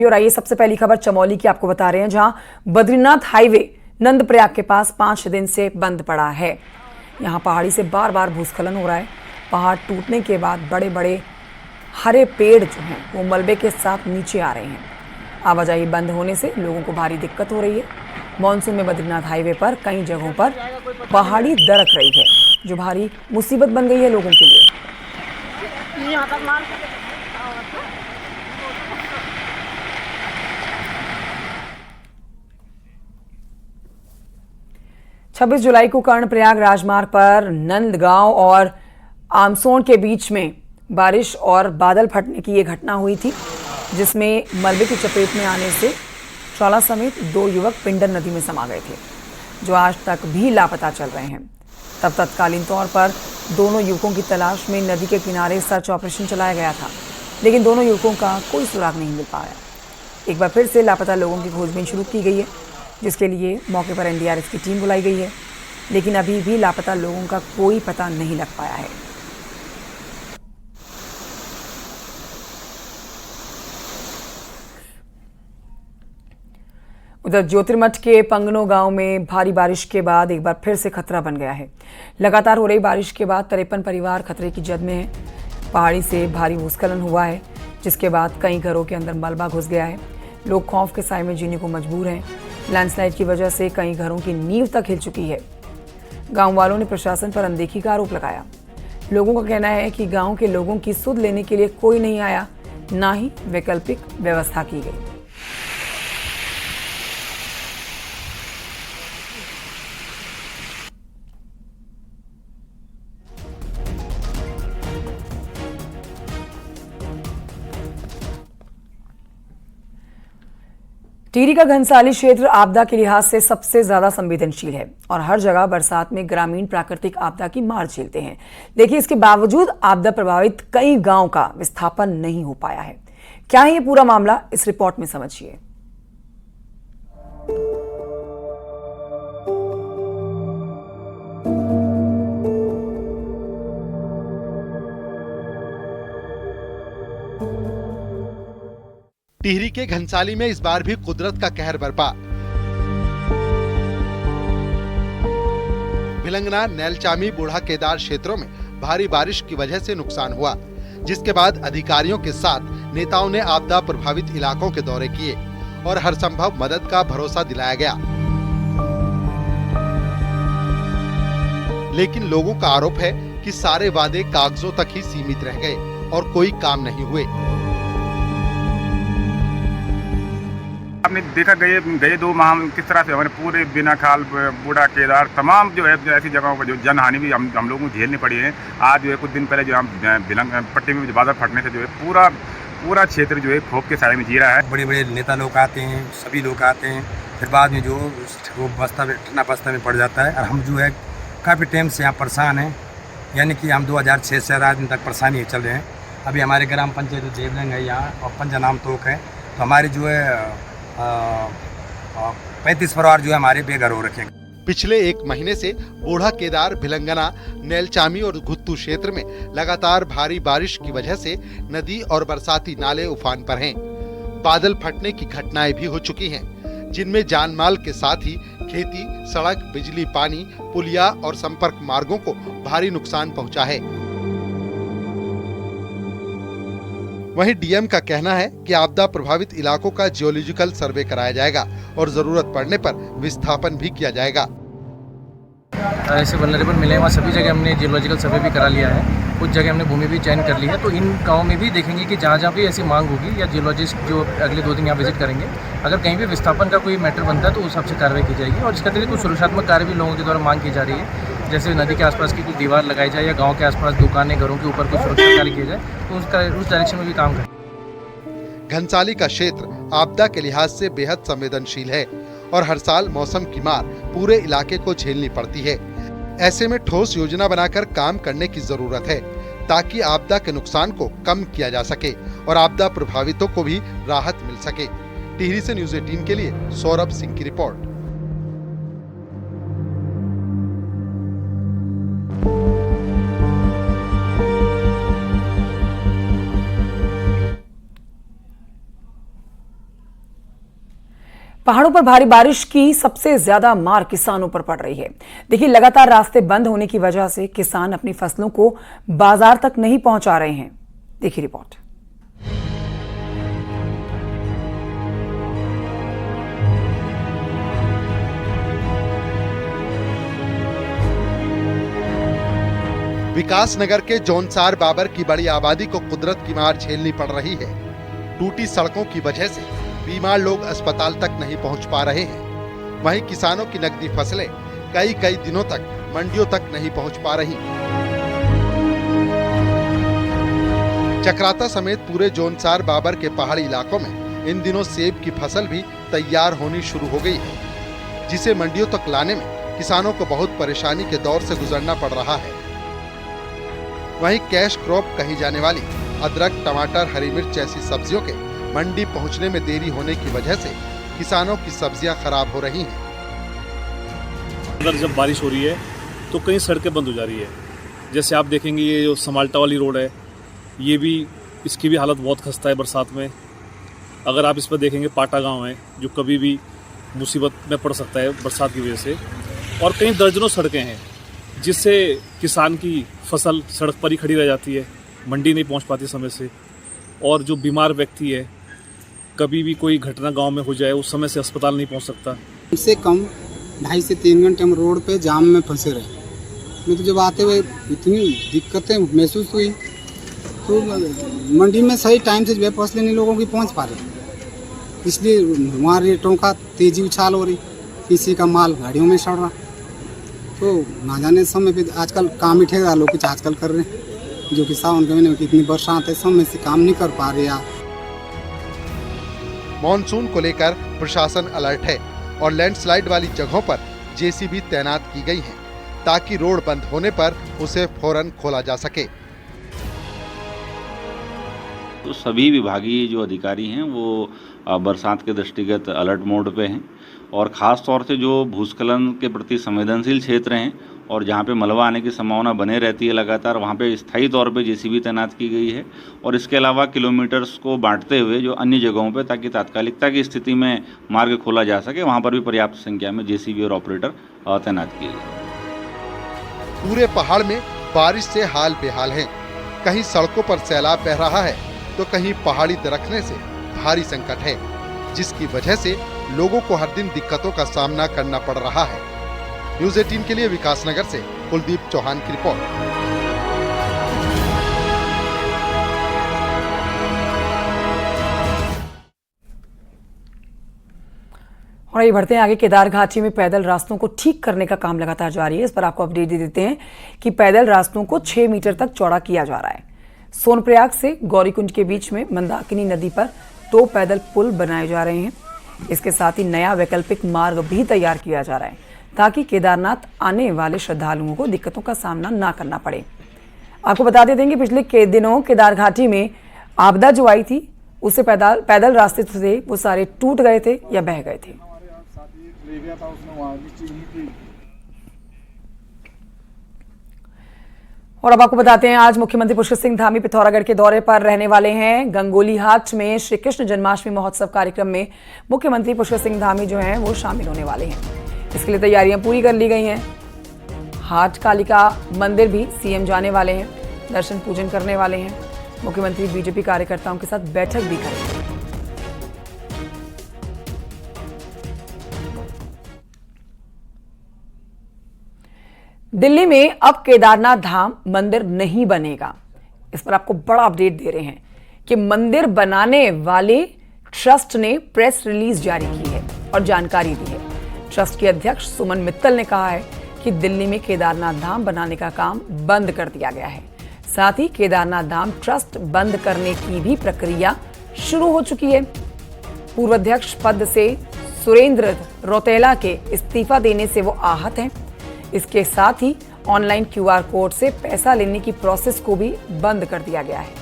और आइए सबसे पहली खबर चमोली की आपको बता रहे हैं, जहां बद्रीनाथ हाईवे नंदप्रयाग के पास 5 दिन से बंद पड़ा है। यहां पहाड़ी से बार बार भूस्खलन हो रहा है। पहाड़ टूटने के बाद बड़े बड़े हरे पेड़ जो हैं वो मलबे के साथ नीचे आ रहे हैं। आवाजाही बंद होने से लोगों को भारी दिक्कत हो रही है। मानसून में बद्रीनाथ हाईवे पर कई जगहों पर पहाड़ी दरक रही है, जो भारी मुसीबत बन गई है लोगों के लिए। 26 जुलाई को कर्णप्रयाग राजमार्ग पर नंदगांव और आमसोड़ के बीच में बारिश और बादल फटने की ये घटना हुई थी, जिसमें मलबे की चपेट में आने से ट्रॉला समेत 2 युवक पिंडर नदी में समा गए थे, जो आज तक भी लापता चल रहे हैं। तब तत्कालीन तौर पर दोनों युवकों की तलाश में नदी के किनारे सर्च ऑपरेशन चलाया गया था, लेकिन दोनों युवकों का कोई सुराग नहीं मिल पाया। एक बार फिर से लापता लोगों की खोजबीन शुरू की गई है, जिसके लिए मौके पर एनडीआरएफ की टीम बुलाई गई है, लेकिन अभी भी लापता लोगों का कोई पता नहीं लग पाया है। उधर ज्योतिर्मठ के पंगनो गांव में भारी बारिश के बाद एक बार फिर से खतरा बन गया है। लगातार हो रही बारिश के बाद 53 परिवार खतरे की जद में है। पहाड़ी से भारी भूस्खलन हुआ है, जिसके बाद कई घरों के अंदर मलबा घुस गया है। लोग खौफ के साए में जीने को मजबूर हैं। लैंडस्लाइड की वजह से कई घरों की नींव तक हिल चुकी है। गांव वालों ने प्रशासन पर अनदेखी का आरोप लगाया। लोगों का कहना है कि गांव के लोगों की सुध लेने के लिए कोई नहीं आया, ना ही वैकल्पिक व्यवस्था की गई। टिहरी का घनसाली क्षेत्र आपदा के लिहाज से सबसे ज्यादा संवेदनशील है और हर जगह बरसात में ग्रामीण प्राकृतिक आपदा की मार झेलते हैं। देखिए, इसके बावजूद आपदा प्रभावित कई गांव का विस्थापन नहीं हो पाया है। क्या है ये पूरा मामला, इस रिपोर्ट में समझिए। टिहरी के घनसाली में इस बार भी कुदरत का कहर बरपा। भिलंगना, नैलचामी, बूढ़ा केदार क्षेत्रों में भारी बारिश की वजह से नुकसान हुआ, जिसके बाद अधिकारियों के साथ नेताओं ने आपदा प्रभावित इलाकों के दौरे किए और हर संभव मदद का भरोसा दिलाया गया। लेकिन लोगों का आरोप है कि सारे वादे कागजों तक ही सीमित रह गए और कोई काम नहीं हुए। आपने देखा गए 2 माह किस तरह से हमारे पूरे बिना खाल, बूढ़ा केदार, तमाम जो है ऐसी जगहों पर जो जनहानि भी हम लोगों को झेलनी पड़ी है। आज जो है कुछ दिन पहले जो हम भिलंग पट्टी में बादल फटने से जो है पूरा क्षेत्र जो है खौफ के साए में जी रहा है। बड़े बड़े नेता लोग आते हैं, सभी लोग आते हैं, फिर बाद में जो वो बस्ता में पड़ जाता है। और हम जो है काफ़ी टाइम से यहाँ परेशान हैं, यानी कि हम 2006 से 4 दिन तक परेशानी चल रहे हैं। अभी हमारे ग्राम पंचायत देवलंग है यहाँ और पंजानाम तोक है, तो हमारे जो है 35 परिवार जो है हमारे बेघर हो रखे हैं। पिछले 1 महीने से बूढ़ा केदार, भिलंगना, नैलचामी और गुत्तू क्षेत्र में लगातार भारी बारिश की वजह से नदी और बरसाती नाले उफान पर हैं। बादल फटने की घटनाएं भी हो चुकी हैं, जिनमें जानमाल के साथ ही खेती, सड़क, बिजली, पानी, पुलिया और संपर्क मार्गों को भारी नुकसान पहुंचा है। वहीं डीएम का कहना है कि आपदा प्रभावित इलाकों का जियोलॉजिकल सर्वे कराया जाएगा और जरूरत पड़ने पर विस्थापन भी किया जाएगा। ऐसे वल्नरेबल मिले हैं, वहाँ सभी जगह हमने जियोलॉजिकल सर्वे भी करा लिया है। कुछ जगह हमने भूमि भी चयन कर ली है, तो इन गाँव में भी देखेंगे कि जहाँ भी ऐसी मांग होगी या जियोलॉजिस्ट जो अगले 2 दिन यहाँ विजिट करेंगे, अगर कहीं भी विस्थापन का कोई मैटर बनता है तो उस हिसाब से कार्रवाई की जाएगी। और इसके अतिरिक्त कुछ सुरक्षात्मक कार्य भी लोगों के द्वारा मांग की जा रही है, जैसे नदी के आसपास की कुछ दीवार लगाई जाए या गाँव के आसपास दुकानें, घरों के ऊपर कुछ सुरक्षा कार्य किया जाए, तो उस डायरेक्शन में भी काम करें। घनसाली का क्षेत्र आपदा के लिहाज से बेहद संवेदनशील है और हर साल मौसम की मार पूरे इलाके को झेलनी पड़ती है। ऐसे में ठोस योजना बनाकर काम करने की जरूरत है, ताकि आपदा के नुकसान को कम किया जा सके और आपदा प्रभावितों को भी राहत मिल सके। टिहरी से न्यूज़ 18 के लिए सौरभ सिंह की रिपोर्ट। पहाड़ों पर भारी बारिश की सबसे ज्यादा मार किसानों पर पड़ रही है। देखिए, लगातार रास्ते बंद होने की वजह से किसान अपनी फसलों को बाजार तक नहीं पहुंचा रहे हैं। देखिए रिपोर्ट। विकासनगर के जौनसार बाबर की बड़ी आबादी को कुदरत की मार झेलनी पड़ रही है। टूटी सड़कों की वजह से बीमार लोग अस्पताल तक नहीं पहुंच पा रहे हैं। वहीं किसानों की नकदी फसलें कई दिनों तक मंडियों तक नहीं पहुंच पा रही। चक्राता समेत पूरे जौनसार बाबर के पहाड़ी इलाकों में इन दिनों सेब की फसल भी तैयार होनी शुरू हो गई है, जिसे मंडियों तक लाने में किसानों को बहुत परेशानी के दौर से गुजरना पड़ रहा है। वहीं कैश क्रॉप कही जाने वाली अदरक, टमाटर, हरी मिर्च जैसी सब्जियों के मंडी पहुंचने में देरी होने की वजह से किसानों की सब्जियां खराब हो रही हैं। अगर जब बारिश हो रही है तो कई सड़कें बंद हो जा रही है। जैसे आप देखेंगे ये जो समाल्टा वाली रोड है, ये भी इसकी भी हालत बहुत खस्ता है बरसात में। अगर आप इस पर देखेंगे पाटा गांव है जो कभी भी मुसीबत में पड़ सकता है बरसात की वजह से। और कई दर्जनों सड़कें हैं जिससे किसान की फसल सड़क पर ही खड़ी रह जाती है, मंडी नहीं पहुंच पाती समय से। और जो बीमार व्यक्ति है, कभी भी कोई घटना गांव में हो जाए उस समय से अस्पताल नहीं पहुंच सकता। कम से कम 2.5 से 3 घंटे हम रोड पे जाम में फंसे रहे। मैं तो जब आते हुए इतनी दिक्कतें महसूस हुई, तो मंडी में सही टाइम से जो है फसलें नहीं लोगों की पहुंच पा रही, इसलिए वहाँ रेटों का तेजी उछाल हो रही, किसी का माल गाड़ियों में सड़ रहा। तो ना जाने समय पे आजकल काम ही ठेकेदार लोग कुछ आजकल कर रहे हैं, जो कि सावन के महीने में कितनी बरसात है, समय से काम नहीं कर पा रहे यार। मॉनसून को लेकर प्रशासन अलर्ट है और लैंडस्लाइड वाली जगहों पर जेसीबी तैनात की गई है ताकि रोड बंद होने पर उसे फौरन खोला जा सके। तो सभी विभागीय जो अधिकारी हैं वो बरसात के दृष्टिगत अलर्ट मोड पे हैं और ख़ास तौर से जो भूस्खलन के प्रति संवेदनशील क्षेत्र हैं और जहाँ पे मलबा आने की संभावना बने रहती है लगातार, वहाँ पे स्थायी तौर पे जेसीबी तैनात की गई है। और इसके अलावा किलोमीटर्स को बांटते हुए जो अन्य जगहों पे, ताकि तात्कालिकता की स्थिति में मार्ग खोला जा सके, वहाँ पर भी पर्याप्त संख्या में जेसीबी और ऑपरेटर तैनात किए गए। पूरे पहाड़ में बारिश से हाल बेहाल है। कहीं सड़कों पर सैलाब बह रहा है तो कहीं पहाड़ी दरकने से भारी संकट है, जिसकी वजह से लोगों को हर दिन दिक्कतों का सामना करना पड़ रहा है। न्यूज़ 18 के लिए विकासनगर से कुलदीप चौहान की रिपोर्ट। और ये बढ़ते हैं आगे। केदार घाटी में पैदल रास्तों को ठीक करने का काम लगातार जारी है। इस पर आपको अपडेट दे देते हैं कि पैदल रास्तों को 6 मीटर तक चौड़ा किया जा रहा है। सोनप्रयाग से गौरीकुंड के बीच में मंदाकिनी नदी पर 2 पैदल पुल बनाए जा रहे हैं। इसके साथ ही नया वैकल्पिक मार्ग भी तैयार किया जा रहा है ताकि केदारनाथ आने वाले श्रद्धालुओं को दिक्कतों का सामना ना करना पड़े। आपको बता देते हैं कि पिछले दिनों केदार घाटी में आपदा जो आई थी, उससे पैदल रास्ते थे वो सारे टूट गए थे या बह गए थे। और अब आपको बताते हैं, आज मुख्यमंत्री पुष्कर सिंह धामी पिथौरागढ़ के दौरे पर रहने वाले हैं। गंगोलीहाट में श्री कृष्ण जन्माष्टमी महोत्सव कार्यक्रम में मुख्यमंत्री पुष्कर सिंह धामी जो हैं वो शामिल होने वाले हैं। इसके लिए तैयारियां पूरी कर ली गई हैं। हाट कालिका मंदिर भी सीएम जाने वाले हैं, दर्शन पूजन करने वाले हैं। मुख्यमंत्री बीजेपी कार्यकर्ताओं के साथ बैठक भी करेंगे। दिल्ली में अब केदारनाथ धाम मंदिर नहीं बनेगा। इस पर आपको बड़ा अपडेट दे रहे हैं कि मंदिर बनाने वाले ट्रस्ट ने प्रेस रिलीज जारी की है और जानकारी दी है। ट्रस्ट के अध्यक्ष सुमन मित्तल ने कहा है कि दिल्ली में केदारनाथ धाम बनाने का काम बंद कर दिया गया है। साथ ही केदारनाथ धाम ट्रस्ट बंद करने की भी प्रक्रिया शुरू हो चुकी है। पूर्व अध्यक्ष पद से सुरेंद्र रौतेला के इस्तीफा देने से वो आहत हैं। इसके साथ ही ऑनलाइन QR कोड से पैसा लेने की प्रोसेस को भी बंद कर दिया गया है।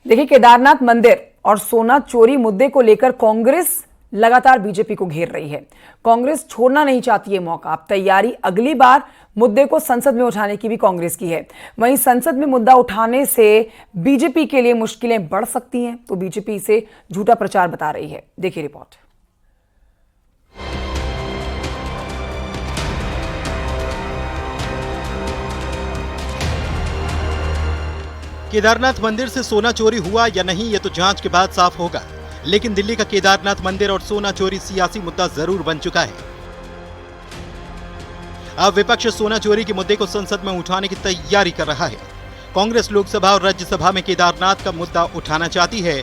देखिए, केदारनाथ मंदिर और सोना चोरी मुद्दे को लेकर कांग्रेस लगातार बीजेपी को घेर रही है। कांग्रेस छोड़ना नहीं चाहती है मौका। अब तैयारी अगली बार मुद्दे को संसद में उठाने की भी कांग्रेस की है। वहीं संसद में मुद्दा उठाने से बीजेपी के लिए मुश्किलें बढ़ सकती हैं, तो बीजेपी इसे झूठा प्रचार बता रही है। देखिए रिपोर्ट। केदारनाथ मंदिर से सोना चोरी हुआ या नहीं, ये तो जांच के बाद साफ होगा। लेकिन दिल्ली का केदारनाथ मंदिर और सोना चोरी सियासी मुद्दा जरूर बन चुका है। अब विपक्ष सोना चोरी के मुद्दे को संसद में उठाने की तैयारी कर रहा है। कांग्रेस लोकसभा और राज्यसभा में केदारनाथ का मुद्दा उठाना चाहती है,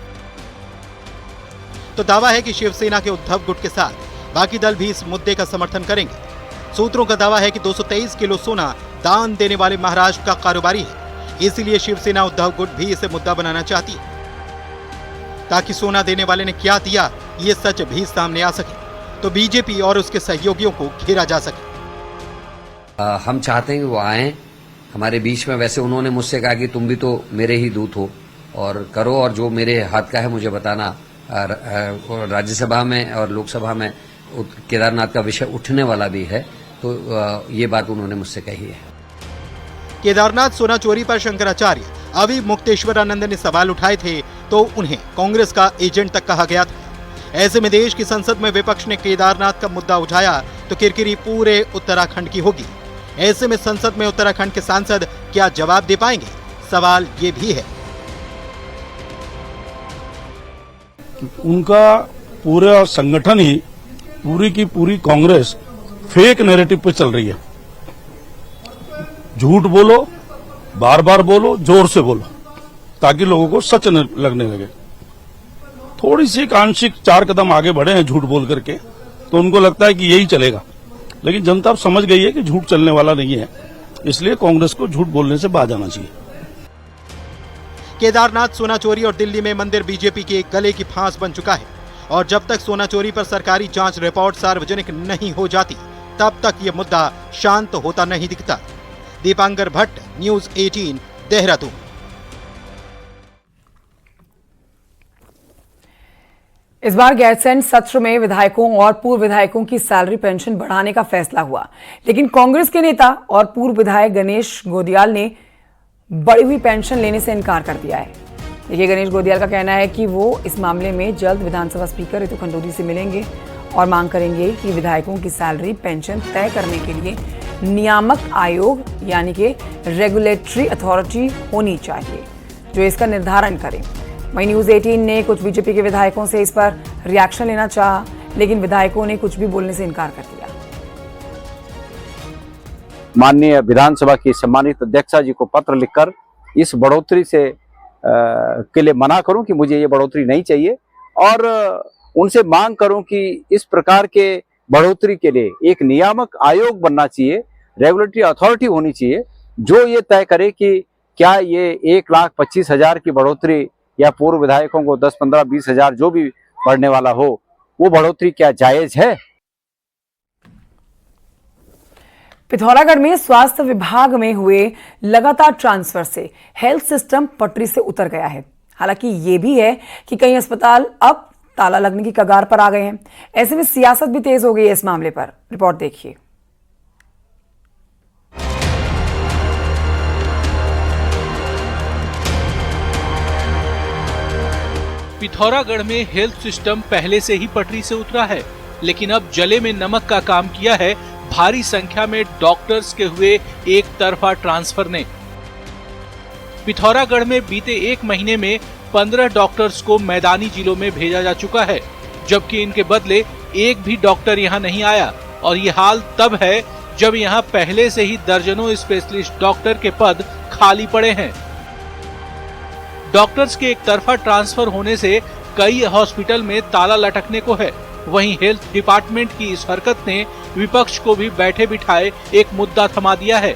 तो दावा है कि शिवसेना के उद्धव गुट के साथ बाकी दल भी इस मुद्दे का समर्थन करेंगे। सूत्रों का दावा है कि 223 किलो सोना दान देने वाले महाराष्ट्र का कारोबारी है, इसलिए शिवसेना उद्धव गुट भी इसे मुद्दा बनाना चाहती है, ताकि सोना देने वाले ने क्या दिया ये सच भी सामने आ सके, तो बीजेपी और उसके सहयोगियों को घेरा जा सके। हम चाहते हैं कि वो आए हमारे बीच में। वैसे उन्होंने मुझसे कहा कि तुम भी तो मेरे ही दूत हो और करो, और जो मेरे हाथ का है मुझे बताना। राज्यसभा में और लोकसभा में केदारनाथ का विषय उठने वाला भी है, तो ये बात उन्होंने मुझसे कही है। केदारनाथ सोना चोरी पर शंकराचार्य अभी मुक्तेश्वरानंद ने सवाल उठाए थे, तो उन्हें कांग्रेस का एजेंट तक कहा गया था। ऐसे में देश की संसद में विपक्ष ने केदारनाथ का मुद्दा उठाया तो किरकिरी पूरे उत्तराखंड की होगी। ऐसे में संसद में उत्तराखंड के सांसद क्या जवाब दे पाएंगे, सवाल ये भी है। उनका पूरा संगठन ही, पूरी की पूरी कांग्रेस फेक नैरेटिव पे चल रही है। झूठ बोलो, बार बार बोलो, जोर से बोलो, ताकि लोगों को सच लगने लगे। थोड़ी सी आंशिक 4 कदम आगे बढ़े हैं झूठ बोल करके, तो उनको लगता है कि यही चलेगा, लेकिन जनता अब समझ गई है कि झूठ चलने वाला नहीं है। इसलिए कांग्रेस को झूठ बोलने से बाज आना चाहिए। केदारनाथ सोना चोरी और दिल्ली में मंदिर बीजेपी के गले की फांस बन चुका है, और जब तक सोना चोरी पर सरकारी जांच रिपोर्ट सार्वजनिक नहीं हो जाती, तब तक ये मुद्दा शांत होता नहीं दिखता। दीपांकर भट्ट, न्यूज 18, देहरादून। इस बार गैरसैंण सत्र में विधायकों और पूर्व विधायकों की सैलरी पेंशन बढ़ाने का फैसला हुआ, लेकिन कांग्रेस के नेता और पूर्व विधायक गणेश गोदियाल ने बढ़ी हुई पेंशन लेने से इनकार कर दिया है। देखिए, गणेश गोदियाल का कहना है कि वो इस मामले में जल्द विधानसभा स्पीकर रितु खंडूरी से मिलेंगे और मांग करेंगे कि विधायकों की सैलरी पेंशन तय करने के लिए नियामक आयोग यानी कि रेगुलेटरी अथॉरिटी होनी चाहिए, जो इसका निर्धारण करे। वहीं न्यूज 18 ने कुछ बीजेपी के विधायकों से इस पर रिएक्शन लेना चाहा, लेकिन विधायकों ने कुछ भी बोलने से इनकार कर दिया। माननीय विधानसभा की सम्मानित अध्यक्षा जी को पत्र लिखकर इस बढ़ोतरी से के लिए मना करूं कि मुझे ये बढ़ोतरी नहीं चाहिए, और उनसे मांग करूं कि इस प्रकार के बढ़ोतरी के लिए एक नियामक आयोग बनना चाहिए, रेगुलेटरी अथॉरिटी होनी चाहिए, जो ये तय करे कि क्या ये 1,25,000 की बढ़ोतरी या पूर्व विधायकों को 10, 15, 20 हजार जो भी बढ़ने वाला हो, वो बढ़ोतरी क्या जायज है। पिथौरागढ़ में स्वास्थ्य विभाग में हुए लगातार ट्रांसफर से हेल्थ सिस्टम पटरी से उतर गया है। हालांकि ये भी है कि कई अस्पताल अब ताला लगने की कगार पर आ गए हैं। ऐसे में सियासत भी तेज हो गई है इस मामले पर। रिपोर्ट देखिए। पिथौरागढ़ में हेल्थ सिस्टम पहले से ही पटरी से उतरा है, लेकिन अब जले में नमक का काम किया है भारी संख्या में डॉक्टर्स के हुए एक तरफा ट्रांसफर ने। पिथौरागढ़ में बीते 1 महीने में 15 डॉक्टर्स को मैदानी जिलों में भेजा जा चुका है, जबकि इनके बदले एक भी डॉक्टर यहां नहीं आया। और ये हाल तब है जब यहां पहले से ही दर्जनों स्पेशलिस्ट डॉक्टर के पद खाली पड़े हैं। डॉक्टर्स के एक तरफा ट्रांसफर होने से कई हॉस्पिटल में ताला लटकने को है। वहीं हेल्थ डिपार्टमेंट की इस हरकत ने विपक्ष को भी बैठे बिठाए एक मुद्दा थमा दिया है।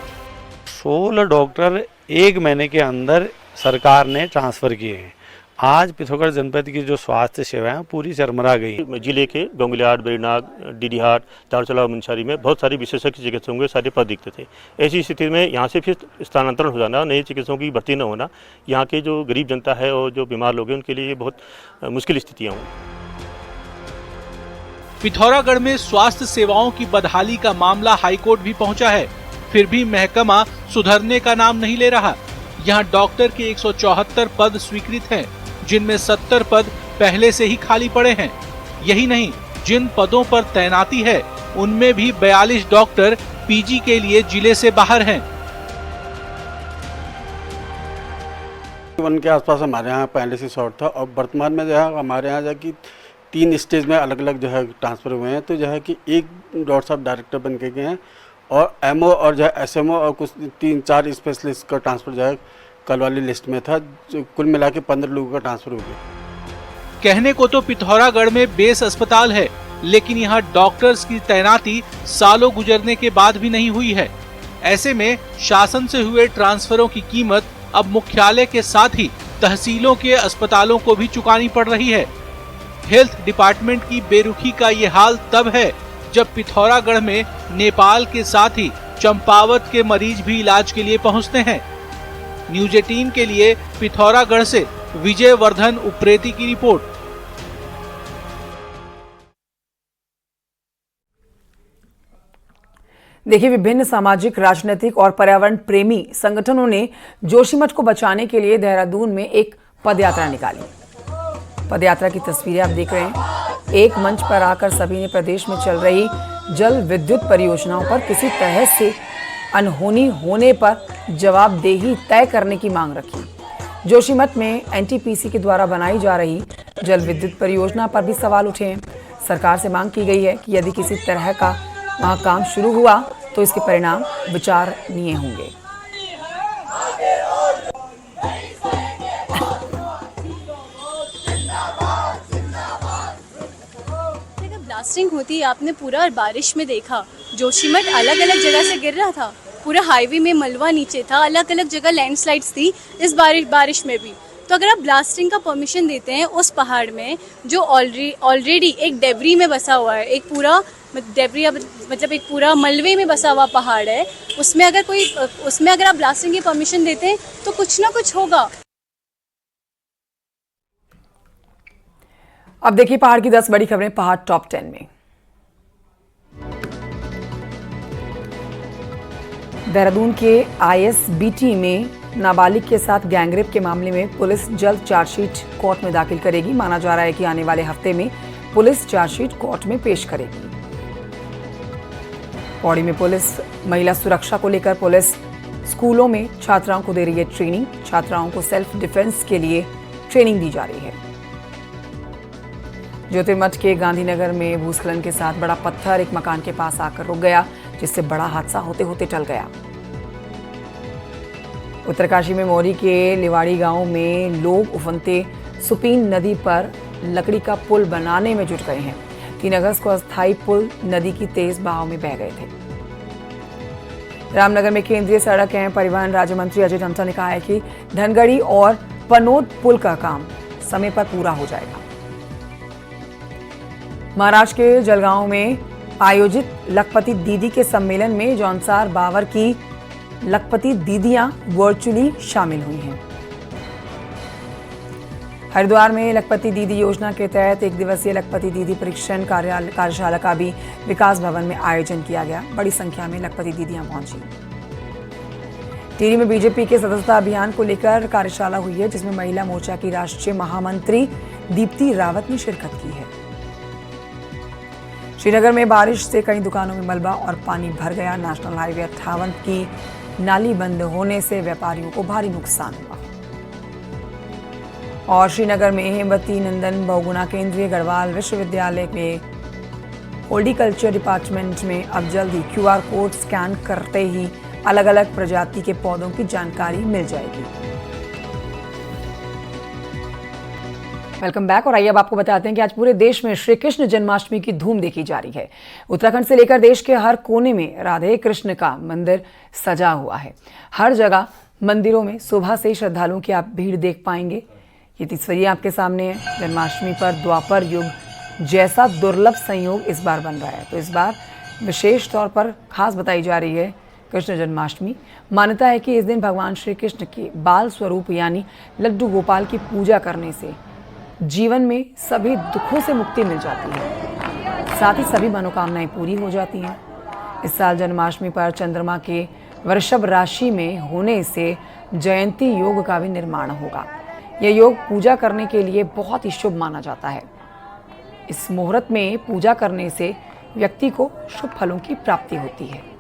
16 डॉक्टर 1 महीने के अंदर सरकार ने ट्रांसफर किए हैं। आज पिथौरागढ़ जनपद की जो स्वास्थ्य सेवाएं पूरी चरमरा गई। जिले के गोंगलियाट, बेरीनाग, डीडीहाट, दारुचला, मुंशारी में बहुत सारी विशेषज्ञ चिकित्सकों के सारे पद दिखते थे। ऐसी स्थिति में यहाँ से फिर स्थानांतरण हो जाना, नए चिकित्सकों की भर्ती न होना, यहाँ के जो गरीब जनता है और जो बीमार लोग हैं उनके लिए बहुत मुश्किल स्थितियाँ हुई। पिथौरागढ़ में स्वास्थ्य सेवाओं की बदहाली का मामला हाईकोर्ट भी पहुंचा है, फिर भी महकमा सुधरने का नाम नहीं ले रहा। यहां डॉक्टर के 174 पद स्वीकृत हैं, जिनमें 70 पद पहले से ही खाली पड़े हैं। यही नहीं, जिन पदों पर तैनाती है उनमें भी 42 डॉक्टर पीजी के लिए जिले से बाहर हैं। वन के आसपास हमारे यहाँ पहले से शॉर्ट था और वर्तमान में जो है हमारे यहाँ जो कि 3 स्टेज में अलग अलग जो है ट्रांसफ़र हुए हैं। तो जो है कि एक डॉक्टर साहब डायरेक्टर बन के गए हैं और एमओ और जो है एसएमओ और कुछ 3-4 स्पेशलिस्ट का ट्रांसफ़र जो है कल वाली लिस्ट में था। जो कुल मिला के 15 लोगों का ट्रांसफ़र हो गया। कहने को तो पिथौरागढ़ में बेस अस्पताल है, लेकिन यहाँ डॉक्टर्स की तैनाती सालों गुजरने के बाद भी नहीं हुई है। ऐसे में शासन से हुए ट्रांसफरों की कीमत अब मुख्यालय के साथ ही तहसीलों के अस्पतालों को भी चुकानी पड़ रही है। हेल्थ डिपार्टमेंट की बेरुखी का ये हाल तब है जब पिथौरागढ़ में नेपाल के साथ ही चंपावत के मरीज भी इलाज के लिए पहुंचते हैं। न्यूज 18 के लिए पिथौरागढ़ से विजय वर्धन उप्रेती की रिपोर्ट। देखिए, विभिन्न सामाजिक, राजनीतिक और पर्यावरण प्रेमी संगठनों ने जोशीमठ को बचाने के लिए देहरादून में एक पदयात्रा निकाली। पदयात्रा की तस्वीरें आप देख रहे हैं। एक मंच पर आकर सभी ने प्रदेश में चल रही जल विद्युत परियोजनाओं पर किसी तरह से अनहोनी होने पर जवाबदेही तय करने की मांग रखी। जोशीमठ में एनटीपीसी के द्वारा बनाई जा रही जल विद्युत परियोजना पर भी सवाल उठे हैं। सरकार से मांग की गई है कि यदि किसी तरह का वहाँ काम शुरू हुआ तो इसके परिणाम विचारणीय होंगे। ब्लास्टिंग होती आपने पूरा बारिश में देखा, जोशीमठ अलग अलग जगह से गिर रहा था, पूरा हाईवे में मलबा नीचे था, अलग अलग जगह लैंडस्लाइड्स थी इस बारिश में भी। तो अगर आप ब्लास्टिंग का परमिशन देते हैं उस पहाड़ में जो ऑलरेडी एक डेबरी में बसा हुआ है, एक पूरा डेबरी मतलब एक पूरा मलबे में बसा हुआ पहाड़ है, उसमें अगर आप ब्लास्टिंग की परमिशन देते हैं तो कुछ ना कुछ होगा। अब देखिए पहाड़ की 10 बड़ी खबरें पहाड़ टॉप 10 में। देहरादून के आईएसबीटी में नाबालिग के साथ गैंगरेप के मामले में पुलिस जल्द चार्जशीट कोर्ट में दाखिल करेगी। माना जा रहा है कि आने वाले हफ्ते में पुलिस चार्जशीट कोर्ट में पेश करेगी। पौड़ी में पुलिस महिला सुरक्षा को लेकर पुलिस स्कूलों में छात्राओं को दे रही है ट्रेनिंग। छात्राओं को सेल्फ डिफेंस के लिए ट्रेनिंग दी जा रही है। ज्योतिर्मठ के गांधीनगर में भूस्खलन के साथ बड़ा पत्थर एक मकान के पास आकर रुक गया, जिससे बड़ा हादसा होते होते टल गया। उत्तरकाशी में मोरी के लिवाड़ी गांव में लोग उफनते सुपीन नदी पर लकड़ी का पुल बनाने में जुट गए हैं। 3 अगस्त को अस्थायी पुल नदी की तेज बहाव में बह गए थे। रामनगर में केंद्रीय सड़क एवं परिवहन राज्य मंत्री अजय टम्टा ने कहा है कि धनगढ़ी और पनोद पुल का काम समय पर पूरा हो जाएगा। महाराष्ट्र के जलगांव में आयोजित लखपति दीदी के सम्मेलन में जौनसार बावर की लखपति दीदियां वर्चुअली शामिल हुई हैं। हरिद्वार में लखपति दीदी योजना के तहत 1 दिवसीय लखपति दीदी परीक्षण कार्यशाला का भी विकास भवन में आयोजन किया गया। बड़ी संख्या में लखपति दीदियां पहुंची। टिहरी में बीजेपी के सदस्यता अभियान को लेकर कार्यशाला हुई है, जिसमें महिला मोर्चा की राष्ट्रीय महामंत्री दीप्ति रावत ने शिरकत की है। श्रीनगर में बारिश से कई दुकानों में मलबा और पानी भर गया। नेशनल हाईवे 58 की नाली बंद होने से व्यापारियों को भारी नुकसान हुआ। और श्रीनगर में हेमवती नंदन बहुगुणा केंद्रीय गढ़वाल विश्वविद्यालय में हॉर्टिकल्चर डिपार्टमेंट में अब जल्दी QR कोड स्कैन करते ही अलग अलग प्रजाति के पौधों की जानकारी मिल जाएगी। Welcome back. और आइए अब आपको बताते हैं कि आज पूरे देश में श्री कृष्ण जन्माष्टमी की धूम देखी जा रही है। उत्तराखंड से लेकर देश के हर कोने में राधे कृष्ण का मंदिर सजा हुआ है। हर जगह मंदिरों में सुबह से श्रद्धालुओं की आप भीड़ देख पाएंगे। ये तस्वीरें आपके सामने है। जन्माष्टमी पर द्वापर युग जैसा दुर्लभ संयोग इस बार बन रहा है, तो इस बार विशेष तौर पर खास बताई जा रही है कृष्ण जन्माष्टमी। मान्यता है कि इस दिन भगवान श्री कृष्ण के बाल स्वरूप यानी लड्डू गोपाल की पूजा करने से जीवन में सभी दुखों से मुक्ति मिल जाती है। साथ ही सभी मनोकामनाएं पूरी हो जाती हैं। इस साल जन्माष्टमी पर चंद्रमा के वृषभ राशि में होने से जयंती योग का भी निर्माण होगा। यह योग पूजा करने के लिए बहुत ही शुभ माना जाता है। इस मुहूर्त में पूजा करने से व्यक्ति को शुभ फलों की प्राप्ति होती है।